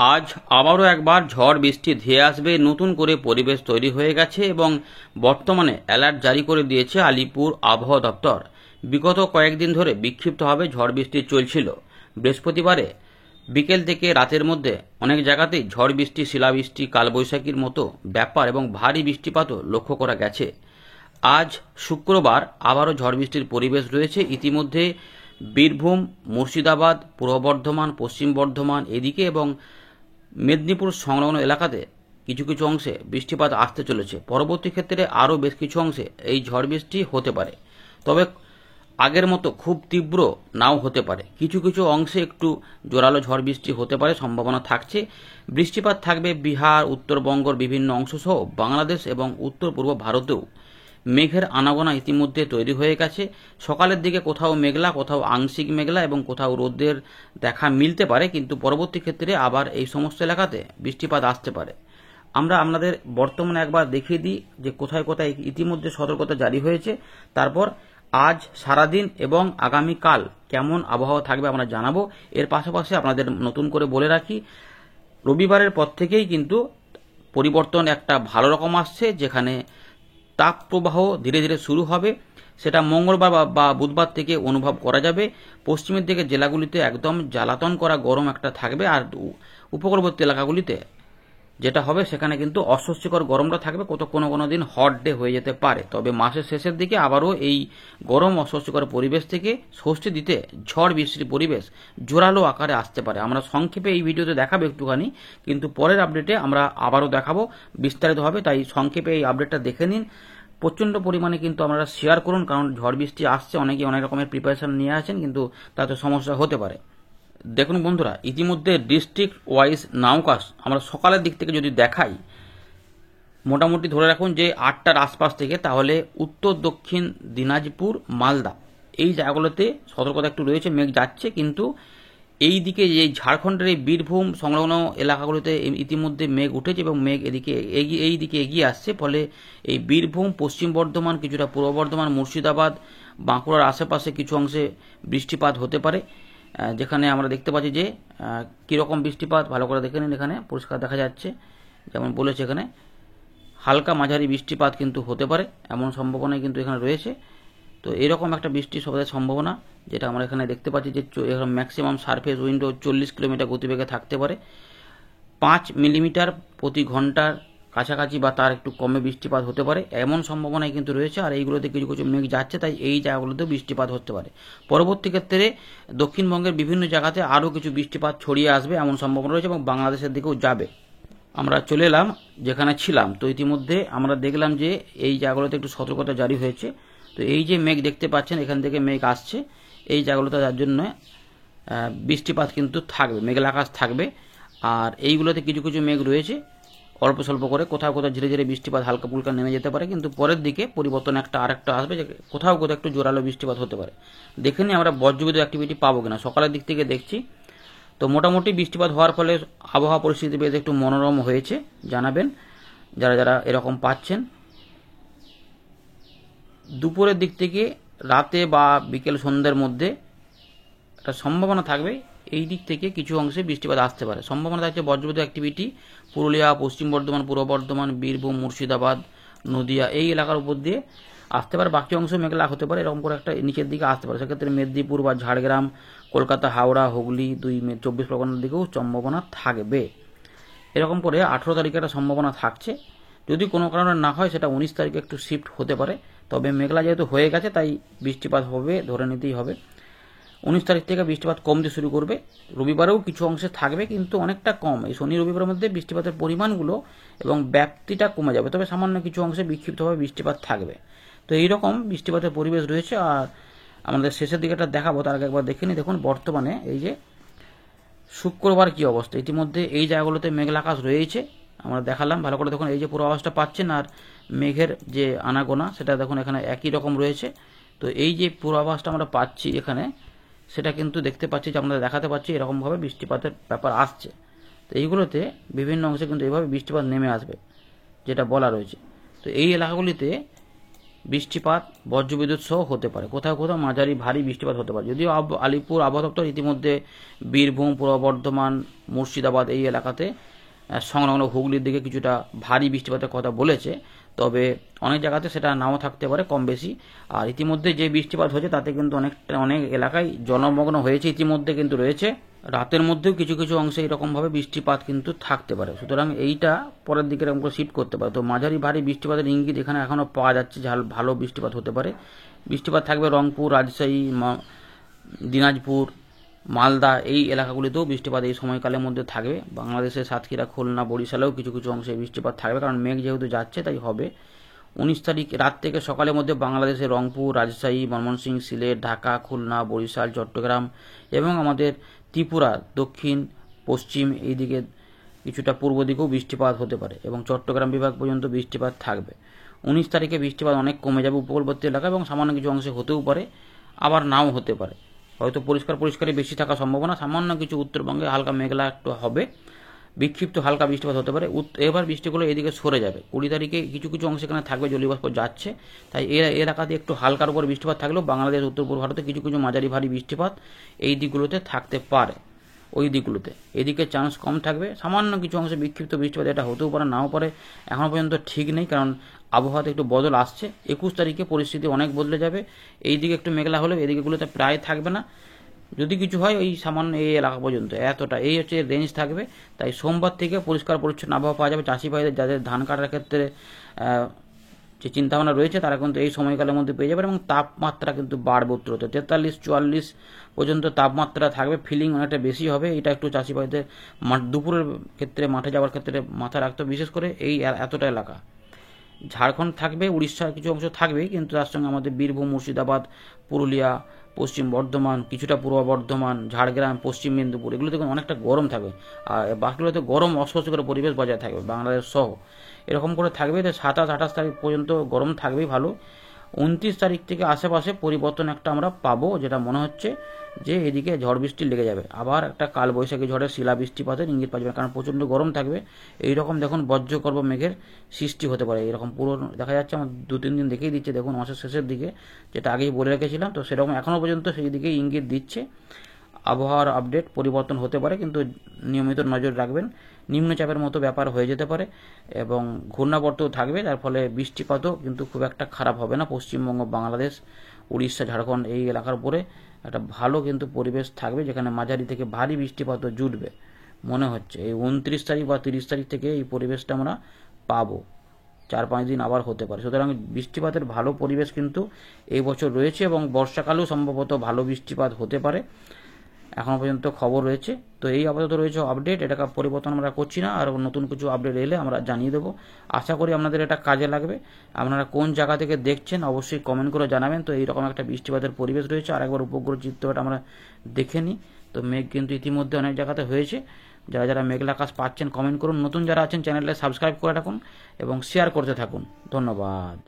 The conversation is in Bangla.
আজ আবারও একবার ঝড় বৃষ্টি ধেয়ে আসবে, নতুন করে পরিবেশ তৈরি হয়ে গেছে এবং বর্তমানে অ্যালার্ট জারি করে দিয়েছে আলিপুর আবহাওয়া দপ্তর। বিগত কয়েকদিন ধরে বিক্ষিপ্তভাবে ঝড় বৃষ্টি চলছিল। বৃহস্পতিবারে বিকেল থেকে রাতের মধ্যে অনেক জায়গাতেই ঝড় বৃষ্টি, শিলাবৃষ্টি, কালবৈশাখীর মতো ব্যাপার এবং ভারী বৃষ্টিপাতও লক্ষ্য করা গেছে। আজ শুক্রবার আবারও ঝড় বৃষ্টির পরিবেশ রয়েছে। ইতিমধ্যে বীরভূম, মুর্শিদাবাদ, পূর্ব বর্ধমান, পশ্চিম বর্ধমান এদিকে এবং মেদিনীপুর সংলগ্ন এলাকাতে কিছু কিছু অংশে বৃষ্টিপাত আসতে চলেছে। পরবর্তী ক্ষেত্রে আরও বেশ কিছু অংশে এই ঝড় বৃষ্টি হতে পারে, তবে আগের মতো খুব তীব্র নাও হতে পারে। কিছু কিছু অংশে একটু জোরালো ঝড় বৃষ্টি হতে পারে, সম্ভাবনা থাকছে। বৃষ্টিপাত থাকবে বিহার, উত্তরবঙ্গের বিভিন্ন অংশ সহ বাংলাদেশ এবং উত্তর পূর্ব ভারতেও। মেঘের আনাগোনা ইতিমধ্যে তৈরি হয়ে গেছে। সকালের দিকে কোথাও মেঘলা, কোথাও আংশিক মেঘলা এবং কোথাও রোদের দেখা মিলতে পারে, কিন্তু পরবর্তী ক্ষেত্রে আবার এই সমস্ত এলাকাতে বৃষ্টিপাত আসতে পারে। আমরা আপনাদের বর্তমানে একবার দেখিয়ে দিই যে কোথায় কোথায় ইতিমধ্যে সতর্কতা জারি হয়েছে। তারপর আজ সারাদিন এবং আগামীকাল কেমন আবহাওয়া থাকবে আমরা জানাবো। এর পাশাপাশি আপনাদের নতুন করে বলে রাখি, রবিবারের পর থেকেই কিন্তু পরিবর্তন একটা ভালো রকম আসছে, যেখানে তাপপ্রবাহ ধীরে ধীরে শুরু হবে। সেটা মঙ্গলবার বা বুধবার থেকে অনুভব করা যাবে। পশ্চিমের দিকে জেলাগুলিতে একদম জ্বালাতন করা গরম একটা থাকবে, আর উপকূলবর্তী এলাকাগুলিতে যেটা হবে সেখানে কিন্তু অস্বস্তিকর গরমটা থাকবে। কোনো দিন হট ডে হয়ে যেতে পারে। তবে মাসের শেষের দিকে আবারও এই গরম অস্বস্তিকর পরিবেশ থেকে স্বস্তি দিতে ঝড় বৃষ্টির পরিবেশ জোরালো আকারে আসতে পারে। আমরা সংক্ষেপে এই ভিডিওতে দেখাবো একটুখানি, কিন্তু পরের আপডেটে আমরা আবারও দেখাবো বিস্তারিতভাবে। তাই সংক্ষেপে এই আপডেটটা দেখে নিন। প্রচণ্ড পরিমাণে কিন্তু আপনারা শেয়ার করুন, কারণ ঝড় বৃষ্টি আসছে, অনেকে অনেক রকমের প্রিপারেশন নিয়ে আছেন, কিন্তু তাতে সমস্যা হতে পারে। দেখুন বন্ধুরা, ইতিমধ্যে ডিস্ট্রিক্ট ওয়াইজ নাওকাস্ট আমরা সকালের দিক থেকে যদি দেখাই, মোটামুটি ধরে রাখুন যে 8টার আশপাশ থেকে, তাহলে উত্তর দক্ষিণ দিনাজপুর, মালদা এই জায়গাগুলোতে সতর্কতা একটু রয়েছে। মেঘ যাচ্ছে, কিন্তু এই দিকে যে ঝাড়খণ্ডের এই বীরভূম সংলগ্ন এলাকাগুলোতে ইতিমধ্যে মেঘ উঠেছে এবং মেঘ এই দিকে এগিয়ে আসছে। ফলে এই বীরভূম, পশ্চিম বর্ধমান, কিছুটা পূর্ব বর্ধমান, মুর্শিদাবাদ, বাঁকুড়ার আশেপাশে কিছু অংশে বৃষ্টিপাত হতে পারে, যেখানে আমরা দেখতে পাচ্ছি যে কীরকম বৃষ্টিপাত ভালো করে দেখে নিন। এখানে পরিষ্কার দেখা যাচ্ছে, যেমন বলেছে এখানে হালকা মাঝারি বৃষ্টিপাত কিন্তু হতে পারে, এমন সম্ভাবনাই কিন্তু এখানে রয়েছে। তো এরকম একটা বৃষ্টির সবচেয়ে সম্ভাবনা, যেটা আমরা এখানে দেখতে পাচ্ছি যে ম্যাক্সিমাম সারফেস উইন্ডো 40 কিলোমিটার গতিবেগে থাকতে পারে। 5 মিলিমিটার প্রতি ঘন্টার কাছাকাছি বা তার একটু কমে বৃষ্টিপাত হতে পারে, এমন সম্ভাবনাই কিন্তু রয়েছে। আর এইগুলোতে কিছু কিছু মেঘ যাচ্ছে, তাই এই জায়গাগুলোতেও বৃষ্টিপাত হতে পারে। পরবর্তী ক্ষেত্রে দক্ষিণবঙ্গের বিভিন্ন জায়গাতে আরও কিছু বৃষ্টিপাত ছড়িয়ে আসবে এমন সম্ভাবনা রয়েছে এবং বাংলাদেশের দিকেও যাবে। আমরা চলে এলাম যেখানে ছিলাম। তো ইতিমধ্যে আমরা দেখলাম যে এই জায়গাগুলোতে একটু সতর্কতা জারি হয়েছে। তো এই যে মেঘ দেখতে পাচ্ছেন, এখান থেকে মেঘ আসছে এই জায়গাগুলোতে, যার জন্য বৃষ্টিপাত কিন্তু থাকবে, মেঘলা আকাশ থাকবে। আর এইগুলোতে কিছু কিছু মেঘ রয়েছে অল্প স্বল্প করে, কোথাও কোথাও ধীরে ধীরে বৃষ্টিপাত হালকা ফুলকা নেমে যেতে পারে, কিন্তু পরের দিকে পরিবর্তন আরেকটা আসবে, যে কোথাও কোথাও একটু জোরালো বৃষ্টিপাত হতে পারে। দেখে নিই আমরা বজ্রবিদ্যুৎ অ্যাক্টিভিটি পাবো কিনা। সকালের দিক থেকে দেখছি, তো মোটামুটি বৃষ্টিপাত হওয়ার ফলে আবহাওয়া পরিস্থিতি বেশ একটু মনোরম হয়েছে। জানাবেন যারা যারা এরকম পাচ্ছেন। দুপুরের দিক থেকে রাতে বা বিকেল সন্ধ্যের মধ্যে একটা সম্ভাবনা থাকবে, এই দিক থেকে কিছু অংশে বৃষ্টিপাত আসতে পারে। সম্ভাবনা থাকছে বজ্রবিদ্যুৎ অ্যাক্টিভিটি পুরুলিয়া, পশ্চিম বর্ধমান, পূর্ব বর্ধমান, বীরভূম, মুর্শিদাবাদ, নদিয়া এই এলাকার উপর দিয়ে আসতে পারে। বাকি অংশ মেঘলা হতে পারে, এরকম করে একটা নিচের দিকে আসতে পারে। সেক্ষেত্রে মেদিনীপুর বা ঝাড়গ্রাম, কলকাতা, হাওড়া, হুগলি, 24 পরগনার দিকেও সম্ভাবনা থাকবে। এরকম করে 18 তারিখে একটা সম্ভাবনা থাকছে। যদি কোনো কারণে না হয়, সেটা 19 তারিখে একটু শিফট হতে পারে। তবে মেঘলা যেহেতু হয়ে গেছে, তাই বৃষ্টিপাত হবে, ধরে নিতেই হবে। 19 তারিখ থেকে বৃষ্টিপাত কমতে শুরু করবে। রবিবারেও কিছু অংশে থাকবে, কিন্তু অনেকটা কম। এই শনি রবিবারের মধ্যে বৃষ্টিপাতের পরিমাণগুলো এবং ব্যাপ্তিটা কমে যাবে, তবে সামান্য কিছু অংশে বিক্ষিপ্তভাবে বৃষ্টিপাত থাকবে। তো এইরকম বৃষ্টিপাতের পরিবেশ রয়েছে। আর আমাদের শেষের দিকে দেখা তার আগে একবার দেখে নিই। দেখুন বর্তমানে এই যে শুক্রবার কি অবস্থা। ইতিমধ্যে এই জায়গাগুলোতে মেঘলা আকাশ রয়েছে, আমরা দেখালাম ভালো করে। দেখুন এই যে পূর্বাভাসটা পাচ্ছেন, আর মেঘের যে আনাগোনা সেটা দেখুন এখানে একই রকম রয়েছে। তো এই যে পূর্বাভাসটা আমরা পাচ্ছি এখানে, সেটা কিন্তু দেখতে পাচ্ছি যে আমরা দেখাতে পাচ্ছি এরকমভাবে বৃষ্টিপাতের ব্যাপার আসছে। তো এইগুলোতে বিভিন্ন অংশে কিন্তু এইভাবে বৃষ্টিপাত নেমে আসবে, যেটা বলা রয়েছে। তো এই এলাকাগুলিতে বৃষ্টিপাত বজ্রবিদ্যুৎ সহ হতে পারে, কোথাও কোথাও মাঝারি ভারী বৃষ্টিপাত হতে পারে। যদিও আলিপুর আবহাওয়া দপ্তর ইতিমধ্যে বীরভূম, পূর্ব বর্ধমান, মুর্শিদাবাদ এই এলাকাতে সংলগ্ন হুগলির দিকে কিছুটা ভারী বৃষ্টিপাতের কথা বলেছে, তবে অনেক জায়গাতে সেটা নাও থাকতে পারে, কম বেশি। আর ইতিমধ্যে যে বৃষ্টিপাত হয়েছে তাতে কিন্তু অনেক এলাকায় জলমগ্ন হয়েছে, ইতিমধ্যে কিন্তু রয়েছে। রাতের মধ্যেও কিছু কিছু অংশে এরকমভাবে বৃষ্টিপাত কিন্তু থাকতে পারে, সুতরাং এইটা পরের দিকে এরকম করে শিফট করতে পারে। তো মাঝারি ভারী বৃষ্টিপাতের ইঙ্গিত এখানে এখনও পাওয়া যাচ্ছে, ভালো বৃষ্টিপাত হতে পারে। বৃষ্টিপাত থাকবে রংপুর, রাজশাহী, দিনাজপুর, মালদা এই এলাকাগুলিতেও বৃষ্টিপাত এই সময়কালের মধ্যে থাকবে। বাংলাদেশের সাতক্ষীরা, খুলনা, বরিশালেও কিছু কিছু অংশে বৃষ্টিপাত থাকবে, কারণ মেঘ যেহেতু যাচ্ছে তাই হবে। 19 তারিখ রাত থেকে সকালের মধ্যে বাংলাদেশের রংপুর, রাজশাহী, ময়মনসিংহ, সিলেট, ঢাকা, খুলনা, বরিশাল, চট্টগ্রাম এবং আমাদের ত্রিপুরা দক্ষিণ পশ্চিম এই দিকে কিছুটা পূর্ব দিকেও বৃষ্টিপাত হতে পারে এবং চট্টগ্রাম বিভাগ পর্যন্ত বৃষ্টিপাত থাকবে। 19 তারিখে বৃষ্টিপাত অনেক কমে যাবে উপকূলবর্তী এলাকা এবং সামান্য কিছু অংশে হতেও পারে, আবার নাও হতে পারে। হয়তো পরিষ্কারই বেশি থাকার সম্ভাবনা, সামান্য কিছু উত্তরবঙ্গে হালকা মেঘলা একটু হবে, বিক্ষিপ্ত হালকা বৃষ্টিপাত হতে পারে। এবার বৃষ্টিগুলো এদিকে সরে যাবে। 20 তারিখে কিছু কিছু অংশে এখানে থাকবে, জলীয়বাষ্প যাচ্ছে, তাই এলাকাতে একটু হালকার উপর বৃষ্টিপাত থাকলেও বাংলাদেশ, উত্তর পূর্ব ভারতে কিছু কিছু মাঝারি ভারী বৃষ্টিপাত এই দিকগুলোতে থাকতে পারে। ওই দিকগুলোতে এদিকে চান্স কম থাকবে, সামান্য কিছু অংশে বিক্ষিপ্ত বৃষ্টিপাত এটা হতেও পারে, নাও পারে, এখনও পর্যন্ত ঠিক নেই, কারণ আবহাওয়াতে একটু বদল আসছে। 21 তারিখে পরিস্থিতি অনেক বদলে যাবে, এই দিকে একটু মেঘলা হলেও এদিকেগুলোতে প্রায় থাকবে না, যদি কিছু হয় ওই সামান্য এই এলাকা পর্যন্ত, এতটা এই হচ্ছে রেঞ্জ থাকবে। তাই সোমবার থেকে পরিষ্কার পরিচ্ছন্ন আবহাওয়া পাওয়া যাবে। চাষি ভাইদের যাদের ধান কাটার ক্ষেত্রে যে চিন্তাভাবনা রয়েছে তারা কিন্তু এই সময়কালের মধ্যে পেয়ে যাবে এবং তাপমাত্রা কিন্তু বাড়বে, উত্তরতে 43-44 পর্যন্ত তাপমাত্রা থাকবে, ফিলিং অনেকটা বেশি হবে। এটা একটু চাষি ভাইদের দুপুরের ক্ষেত্রে মাঠে যাওয়ার ক্ষেত্রে মাথায় রাখতে, বিশেষ করে এই এতটা এলাকা। ঝাড়খণ্ড থাকবে, উড়িষ্যার কিছু অংশ থাকবেই, কিন্তু তার সঙ্গে আমাদের বীরভূম, মুর্শিদাবাদ, পুরুলিয়া, পশ্চিম বর্ধমান, কিছুটা পূর্ব বর্ধমান, ঝাড়গ্রাম, পশ্চিম মেদিনীপুর এগুলো দেখুন অনেকটা গরম থাকবে, আর বাকিগুলোতে গরম অস্বস্তিকর পরিবেশ বজায় থাকবে বাংলাদেশ সহ, এরকম করে থাকবে। তো 27-28 তারিখ পর্যন্ত গরম থাকবেই ভালো। 29 তারিখ থেকে আশেপাশে পরিবর্তন একটা আমরা পাবো, যেটা মনে হচ্ছে যে এদিকে ঝড় বৃষ্টি লেগে যাবে, আবার একটা কালবৈশাখী ঝড়ের শিলা বৃষ্টিপাতের ইঙ্গিত পাওয়া যাবে, কারণ প্রচণ্ড গরম থাকবে। এইরকম দেখুন বজ্রগর্ভ মেঘের সৃষ্টি হতে পারে, এরকম পুরো দেখা যাচ্ছে আমার 2-3 দিন দেখেই দিচ্ছে, দেখুন মাসের শেষের দিকে, যেটা আগেই বলে রেখেছিলাম। তো সেরকম এখনও পর্যন্ত সেই দিকেই ইঙ্গিত দিচ্ছে। আবহাওয়ার আপডেট পরিবর্তন হতে পারে, কিন্তু নিয়মিত নজর রাখবেন। নিম্নচাপের মতো ব্যাপার হয়ে যেতে পারে এবং ঘূর্ণাবর্তও থাকবে, যার ফলে বৃষ্টিপাতও কিন্তু খুব একটা খারাপ হবে না। পশ্চিমবঙ্গ, বাংলাদেশ, উড়িষ্যা, ঝাড়খণ্ড এই এলাকার উপরে একটা ভালো কিন্তু পরিবেশ থাকবে, যেখানে মাঝারি থেকে ভারী বৃষ্টিপাতও জুটবে মনে হচ্ছে। এই 29 তারিখ বা 30 তারিখ থেকে এই পরিবেশটা আমরা পাবো, 4-5 দিন আবার হতে পারে। সুতরাং বৃষ্টিপাতের ভালো পরিবেশ কিন্তু এই বছর রয়েছে এবং বর্ষাকালেও সম্ভবত ভালো বৃষ্টিপাত হতে পারে, এখনও পর্যন্ত খবর রয়েছে। তো এই আপাতত রয়েছে আপডেট, এটাকে পরিবর্তন আমরা করছি না, আর নতুন কিছু আপডেট এলে আমরা জানিয়ে দেবো। আশা করি আপনাদের এটা কাজে লাগবে। আপনারা কোন জায়গা থেকে দেখছেন অবশ্যই কমেন্ট করে জানাবেন। তো এইরকম একটা বৃষ্টিপাতের পরিবেশ রয়েছে, আর একবার উপগ্রহ চিত্রটা আমরা দেখে নিই। তো মেঘ কিন্তু ইতিমধ্যে অনেক জায়গাতে হয়েছে, যারা যারা মেঘলা আকাশ পাচ্ছেন কমেন্ট করুন, নতুন যারা আছেন চ্যানেলটা সাবস্ক্রাইব করে রাখুন এবং শেয়ার করতে থাকুন। ধন্যবাদ।